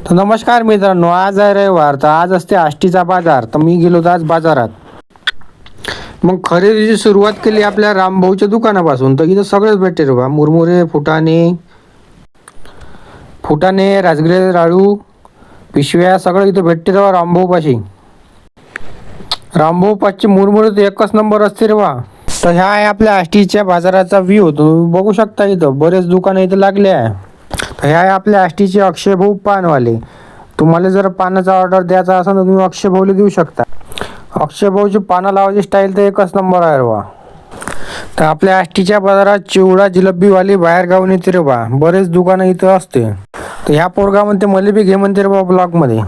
तर नमस्कार मित्रांनो, आज आहे रविवार. तर आज असते आष्टीचा बाजार. तर मी गेलो होतो आज बाजारात. मग खरेदीची सुरुवात केली आपल्या रामभाऊच्या दुकानापासून. तर इथं सगळंच भेटते रे बा. मुरमुरे, फुटाणे, राजगिरे लाडू, पिशव्या सगळं इथं भेटते रे बा रामभाऊपाशी. रामभाऊपाशी मुरमुरे तर एकच नंबर असते रे बा. तर ह्या आहे आपल्या आष्टीच्या बाजाराचा व्ह्यू. तुम्ही बघू शकता इथं बरेच दुकानं इथं लागले आहे. तर ह्या आहे आपल्या आष्टीचे अक्षय भाऊ पानवाले. तुम्हाला जर पानाचा ऑर्डर द्यायचा असेल तर तुम्ही अक्षय भाऊला देऊ शकता. अक्षय भाऊची पानं लावायची स्टाईल तर एकच नंबर आहे रे बा. तर आपल्या आष्टीच्या बाजारात चिवडा जिलेबीवाली बाहेर गावून येते रे बा. बरेच दुकानं इथं असते. तर ह्या पोरगा म्हणते मला बी घे म्हणते रे बा ब्लॉकमध्ये.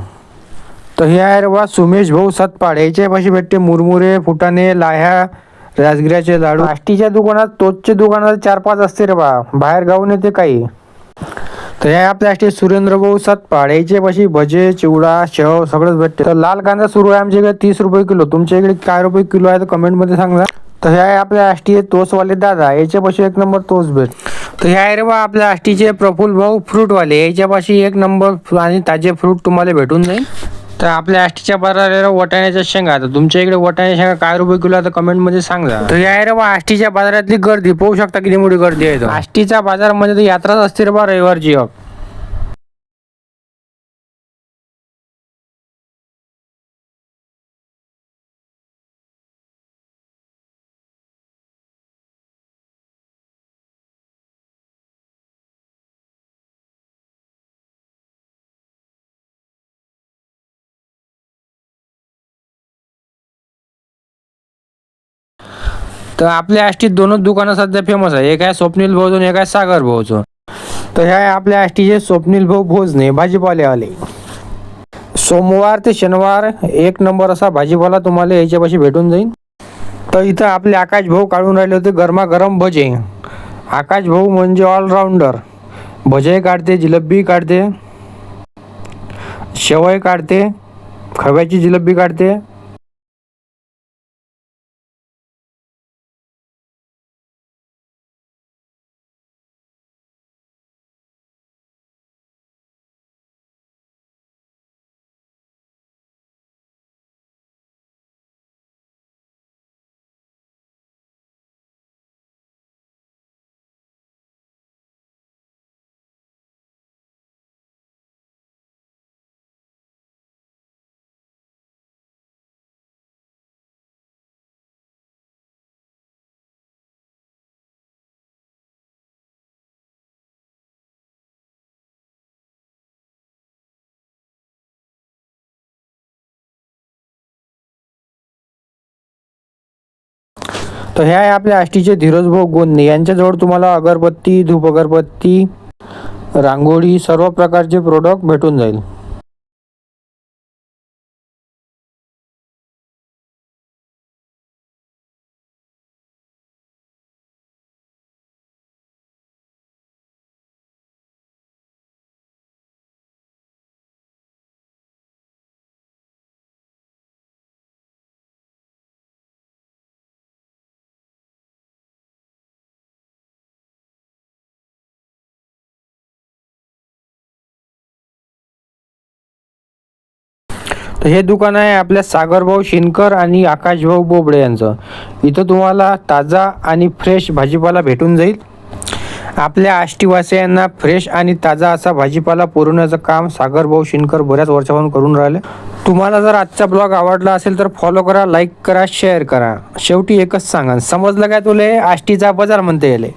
तर हे आहे रे बा सुमेश भाऊ सतपाड. याच्या पाशी भेटते मुरमुरे, फुटाणे, लाह्या, राजगिऱ्याचे लाडू. आष्टीच्या दुकानात तोचचे दुकानात 4-5 असते रे बा. बाहेर गावून येते काही. तर हे आपल्या आष्टी सुरेंद्र भाऊ सतपाड. याच्या पाशी भजे, चिवडा, शेव सगळंच भेटते. तर लाल कांदा सुरू आहे आमच्या इकडे 30 रुपये किलो. तुमच्या इकडे काय रुपये किलो आहे तर कमेंटमध्ये सांगा. तर हे आहे आपल्या आष्टी तोसवाले दादा. याच्यापाशी एक नंबर तोस भेट. तर हे आहे रे बा आपल्या आष्टीचे प्रफुल्ल भाऊ फ्रूटवाले. याच्यापाशी एक नंबर आणि ताजे फ्रूट तुम्हाला भेटून जाईल. तर आपल्या आष्टीच्या बाजारात वाटाण्याच्या शेंगा. तर तुमच्या इकडे वाटाण्याच्या शेंगा काय रुपये किलो आहे तर कमेंटमध्ये सांगा. तर हे आहे रे बा आष्टीच्या बाजारातली गर्दी. पाहू शकता किती मोठी गर्दी आहे. आष्टीच्या बाजारामध्ये तर यात्राच असते रे बा रविवारची. तर आपल्या आष्टीत दोनच दुकानं सध्या फेमस आहे. एक आहे स्वप्नील भाऊचं आणि एक आहे सागर भाऊचं. तर ह्या आहे आपल्या आष्टीचे स्वप्नील भाऊ भोजने भाजीपालेवाले. सोमवार ते शनिवार एक नंबर असा भाजीपाला तुम्हाला याच्यापाशी भेटून जाईल. तर इथं आपले आकाश भाऊ काढून राहिले होते गरमागरम भजे. आकाश भाऊ म्हणजे ऑलराऊंडर. भजे काढते, जिलेबी काढते, शेवई काढते, खव्याची जिलेबी काढते. तर हे आहे आपल्या आष्टीचे धीरज भाऊ गोंदणे. यांच्याजवळ तुम्हाला अगरबत्ती, धूप अगरबत्ती, रांगोळी सर्व प्रकारचे प्रोडक्ट भेटून जाईल. तर हे दुकान आहे आपल्या सागरभाऊ शिनकर आणि आकाशभाऊ बोबडे यांचं. इथं तुम्हाला ताजा आणि फ्रेश भाजीपाला भेटून जाईल. आपल्या आष्टीवासियांना फ्रेश आणि ताजा असा भाजीपाला पुरवण्याचं काम सागरभाऊ शिनकर बऱ्याच वर्षापासून करून राहिले. तुम्हाला जर आजचा ब्लॉग आवडला असेल तर फॉलो करा, लाईक करा, शेअर करा. शेवटी एकच सांगा, समजलं काय तुले आष्टीचा बाजार म्हणता येईल.